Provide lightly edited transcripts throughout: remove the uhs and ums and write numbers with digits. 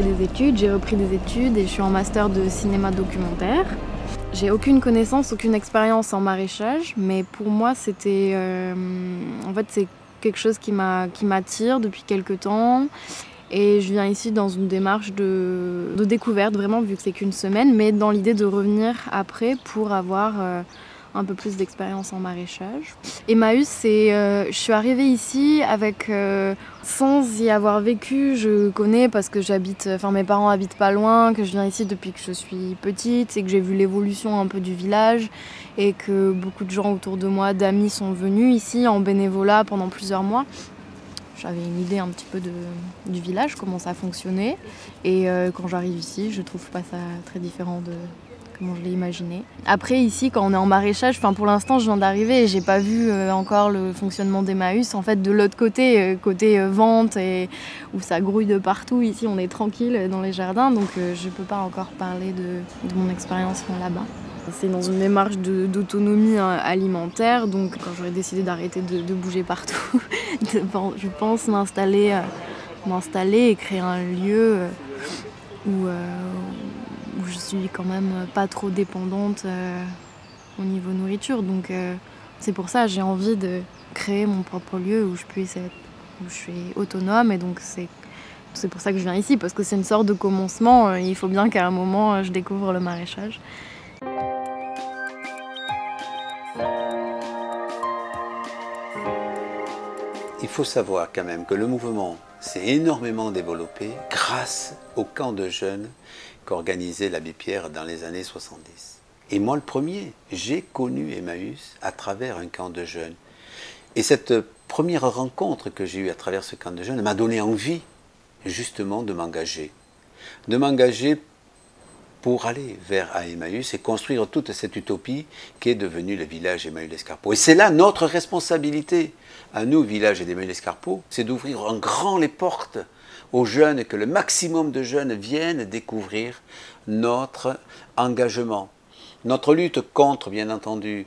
fait des études, j'ai repris des études et je suis en master de cinéma documentaire. J'ai aucune connaissance, aucune expérience en maraîchage, mais pour moi c'était... en fait c'est quelque chose qui m'attire depuis quelques temps. Et je viens ici dans une démarche de découverte, vraiment, vu que c'est qu'une semaine, mais dans l'idée de revenir après pour avoir un peu plus d'expérience en maraîchage. Emmaüs, je suis arrivée ici avec, sans y avoir vécu, je connais parce que mes parents habitent pas loin, que je viens ici depuis que je suis petite et que j'ai vu l'évolution un peu du village et que beaucoup de gens autour de moi, d'amis, sont venus ici en bénévolat pendant plusieurs mois. J'avais une idée un petit peu du village, comment ça fonctionnait. Et quand j'arrive ici, je trouve pas ça très différent de comment je l'ai imaginé. Après, ici, quand on est en maraîchage, pour l'instant, je viens d'arriver et j'ai pas vu encore le fonctionnement d'Emmaüs. En fait, de l'autre côté, côté vente, où ça grouille de partout, ici, on est tranquille dans les jardins. Donc, je peux pas encore parler de mon expérience là-bas. C'est dans une démarche d'autonomie alimentaire, donc quand j'aurais décidé d'arrêter de bouger partout, je pense m'installer et créer un lieu où je suis quand même pas trop dépendante au niveau nourriture. Donc c'est pour ça que j'ai envie de créer mon propre lieu où je suis autonome, et donc c'est pour ça que je viens ici, parce que c'est une sorte de commencement. Il faut bien qu'à un moment je découvre le maraîchage. Il faut savoir quand même que le mouvement s'est énormément développé grâce au camp de jeunes qu'organisait l'abbé Pierre dans les années 70. Et moi le premier, j'ai connu Emmaüs à travers un camp de jeunes. Et cette première rencontre que j'ai eue à travers ce camp de jeunes m'a donné envie justement de m'engager. De m'engager pour aller vers Emmaüs et construire toute cette utopie qui est devenue le village Emmaüs-l'Escarpeau. Et c'est là notre responsabilité, à nous, village d'Emmaüs-l'Escarpeau, c'est d'ouvrir en grand les portes aux jeunes, que le maximum de jeunes viennent découvrir notre engagement. Notre lutte contre, bien entendu,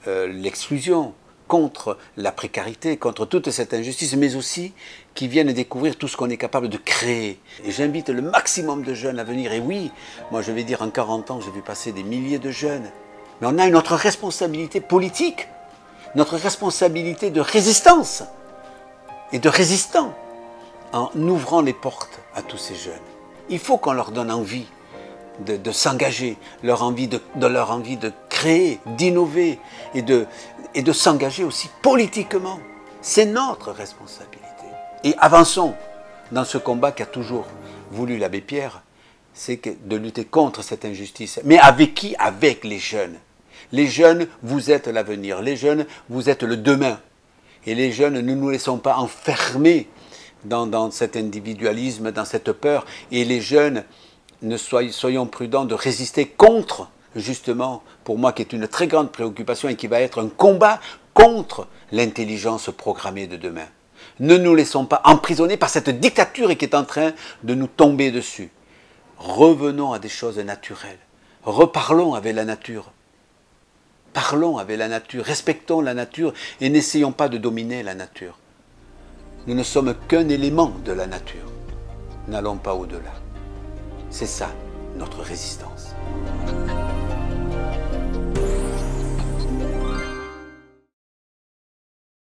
l'exclusion, contre la précarité, contre toute cette injustice, mais aussi qui viennent découvrir tout ce qu'on est capable de créer. Et j'invite le maximum de jeunes à venir. Et oui, moi je vais dire, en 40 ans, j'ai vu passer des milliers de jeunes. Mais on a notre responsabilité politique, notre responsabilité de résistance et de résistants en ouvrant les portes à tous ces jeunes. Il faut qu'on leur donne envie de s'engager, leur envie de créer, d'innover et de s'engager aussi politiquement. C'est notre responsabilité. Et avançons dans ce combat qu'a toujours voulu l'abbé Pierre, c'est de lutter contre cette injustice. Mais avec qui? Avec les jeunes. Les jeunes, vous êtes l'avenir. Les jeunes, vous êtes le demain. Et les jeunes, ne nous laissons pas enfermer dans cet individualisme, dans cette peur. Et les jeunes, soyons prudents de résister contre, justement, pour moi qui est une très grande préoccupation et qui va être un combat contre l'intelligence programmée de demain. Ne nous laissons pas emprisonner par cette dictature qui est en train de nous tomber dessus. Revenons à des choses naturelles. Reparlons avec la nature. Parlons avec la nature, respectons la nature et n'essayons pas de dominer la nature. Nous ne sommes qu'un élément de la nature. N'allons pas au-delà. C'est ça, notre résistance.